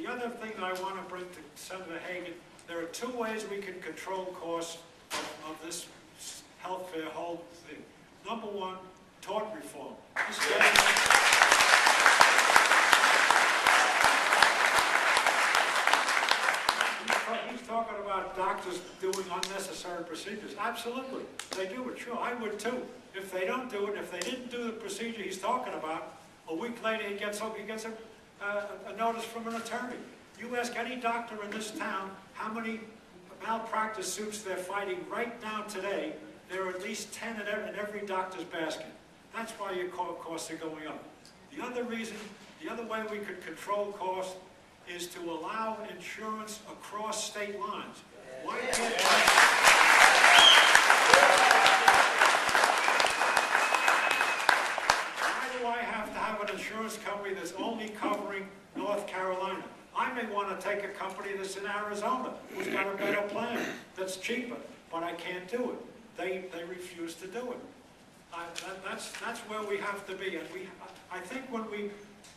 The other thing that I want to bring to Senator Hagan, there are two ways we can control costs of this health care whole thing. Number one, tort reform. He's talking about doctors doing unnecessary procedures. Absolutely, they do it. Sure, I would too. If they don't do it, if they didn't do the procedure he's talking about, a week later he gets a notice from an attorney. You ask any doctor in this town how many malpractice suits they're fighting right now today, there are at least 10 in every doctor's basket. That's why your costs are going up. The other way we could control costs is to allow insurance across state lines. Why do I have to have an insurance company that's only covering North Carolina? I may want to take a company that's in Arizona who's got a better plan, that's cheaper, but I can't do it. They refuse to do it. That's where we have to be. And I think when we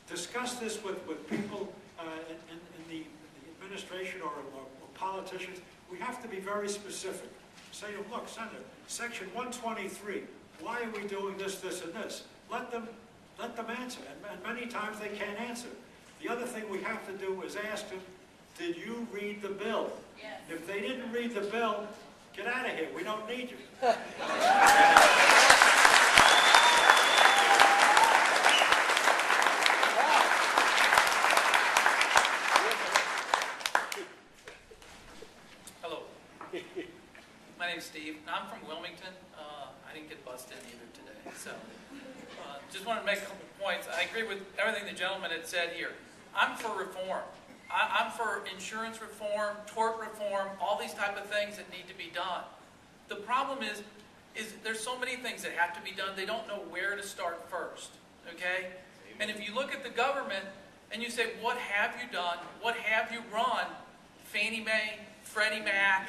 discuss this with people in the administration or politicians, we have to be very specific. Say to them, look, Senator, Section 123, why are we doing this, this, and this? Let them answer, and many times they can't answer. The other thing we have to do is ask them, did you read the bill? Yes. If they didn't read the bill, get out of here. We don't need you. Hello. My name's Steve. I'm from Wilmington. I didn't get busted either today. So just wanted to make a couple points. I agree with everything the gentleman had said here. I'm for reform. I'm for insurance reform, tort reform, all these type of things that need to be done. The problem is there's so many things that have to be done, they don't know where to start first, okay? And if you look at the government and you say, what have you done? What have you run? Fannie Mae, Freddie Mac,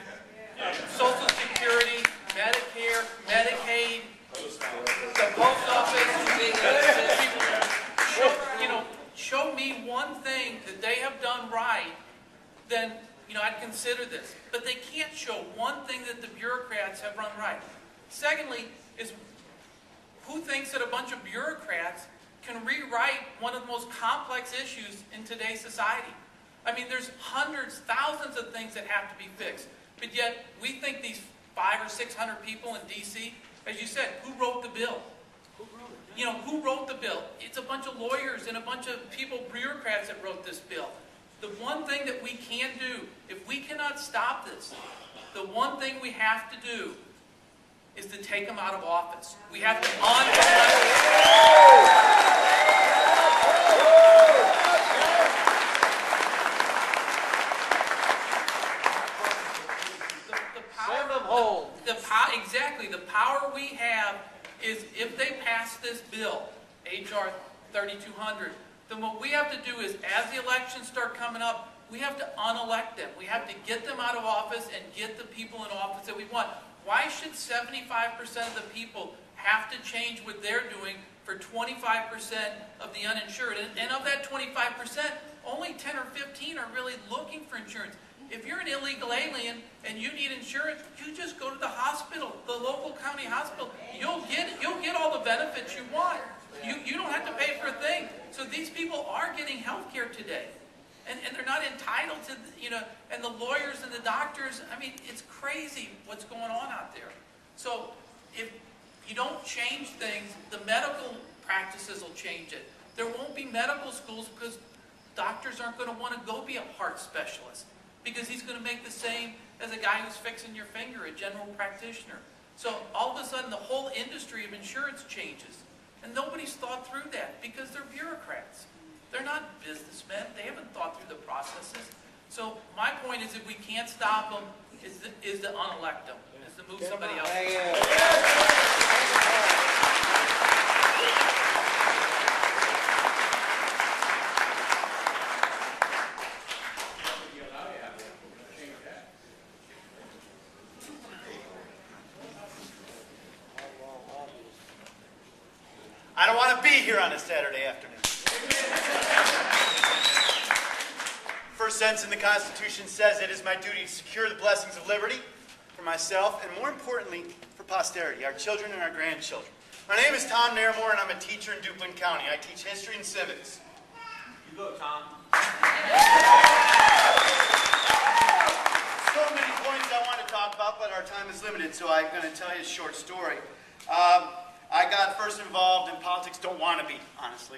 Social Security, Medicare, Medicaid, the post office, show me one thing that they have done right, then I'd consider this. But they can't show one thing that the bureaucrats have run right. Secondly, is who thinks that a bunch of bureaucrats can rewrite one of the most complex issues in today's society? I mean, there's hundreds, thousands of things that have to be fixed. But yet, we think these 500 or 600 people in D.C., as you said, who wrote the bill? Who wrote the bill? It's a bunch of lawyers and a bunch of people, bureaucrats that wrote this bill. The one thing that we can do, if we cannot stop this, the one thing we have to do is to take them out of office. We have to Exactly. The power we have is if they pass this bill, H.R. 3200, then what we have to do is, as the elections start coming up, we have to unelect them. We have to get them out of office and get the people in office that we want. Why should 75% of the people have to change what they're doing for 25% of the uninsured? And of that 25%, only 10 or 15 are really looking for insurance. If you're an illegal alien and you need insurance, you just go to the hospital, the local county hospital. You'll get all the benefits you want. You don't have to pay for a thing. So these people are getting health care today. And they're not entitled to, and the lawyers and the doctors, I mean, it's crazy what's going on out there. So if you don't change things, the medical practices will change it. There won't be medical schools because doctors aren't going to want to go be a heart specialist, because he's going to make the same as a guy who's fixing your finger, a general practitioner. So all of a sudden, the whole industry of insurance changes. And nobody's thought through that because they're bureaucrats. They're not businessmen. They haven't thought through the processes. So my point is, if we can't stop them, is to unelect them, is to move somebody else. I don't want to be here on a Saturday afternoon. sentence in the Constitution says it is my duty to secure the blessings of liberty for myself and, more importantly, for posterity, our children and our grandchildren. My name is Tom Nairmore, and I'm a teacher in Duplin County. I teach history and civics. You go, Tom. So many points I want to talk about, but our time is limited, so I'm going to tell you a short story. I got first involved in politics, don't want to be, honestly.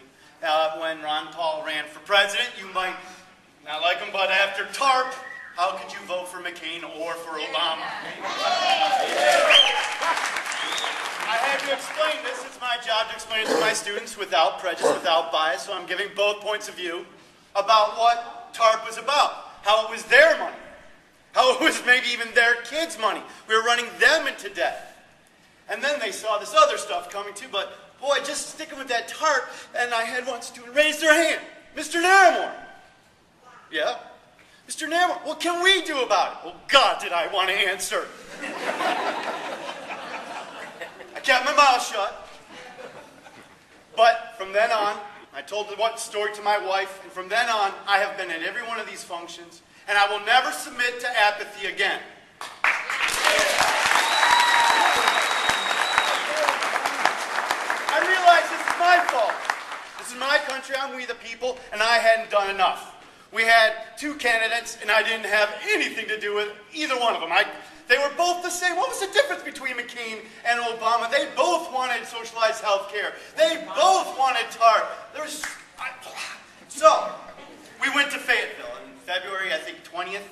When Ron Paul ran for president, you might not like him, but after TARP, how could you vote for McCain or for Obama? I had to explain this. It's my job to explain it to my students without prejudice, without bias, so I'm giving both points of view about what TARP was about, how it was their money, how it was maybe even their kids' money. We were running them into debt. And then they saw this other stuff coming too, but boy, just sticking with that TARP, and I had one student raise their hand. Mr. Nairmore. Yeah? Mr. Nairmore, what can we do about it? Oh, God, did I want to answer. I kept my mouth shut. But from then on, I told the story to my wife, and from then on, I have been at every one of these functions, and I will never submit to apathy again. I realize this is my fault. This is my country, I'm we the people, and I hadn't done enough. We had two candidates, and I didn't have anything to do with either one of them. They were both the same. What was the difference between McCain and Obama? They both wanted socialized health care. They both wanted TARP. So, we went to Fayetteville in February, I think 20th.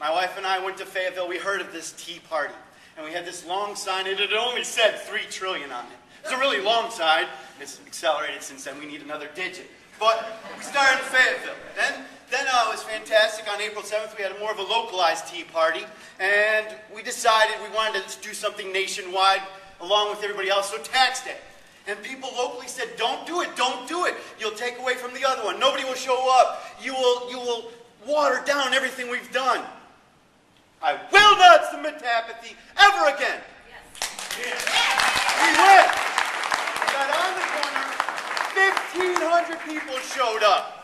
My wife and I went to Fayetteville. We heard of this Tea Party, and we had this long sign, and it only said $3 trillion on it. It's a really long sign. It's accelerated since then. We need another digit. But we started in Fayetteville. Then it was fantastic. On April 7th, we had more of a localized Tea Party, and we decided we wanted to do something nationwide along with everybody else, so Tax Day. And people locally said, don't do it, don't do it. You'll take away from the other one. Nobody will show up. You will water down everything we've done. I will not submit to apathy ever again. Yes. We went. We got on the corner. 1,500 people showed up.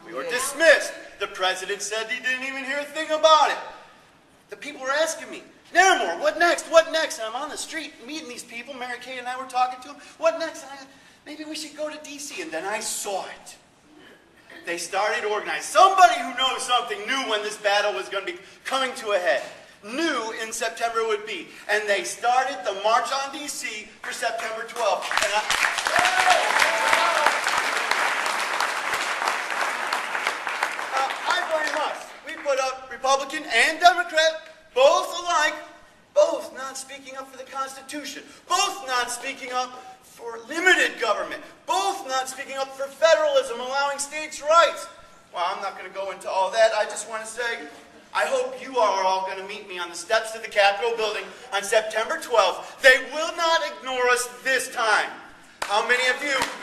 We were dismissed. The president said he didn't even hear a thing about it. The people were asking me, Nairmore, what next? What next? And I'm on the street meeting these people. Mary Kay and I were talking to them. What next? And maybe we should go to D.C. And then I saw it. They started organizing. Somebody who knows something knew when this battle was going to be coming to a head. Knew in September it would be. And they started the March on D.C. for September 12th. And I blame us. We put up Republican and Democrat, both alike, both not speaking up for the Constitution, both not speaking up for limited government, both not speaking up for federalism, allowing states' rights. Well, I'm not going to go into all that. I just want to say, I hope you are all going to meet me on the steps of the Capitol building on September 12th. They will not ignore us this time. How many of you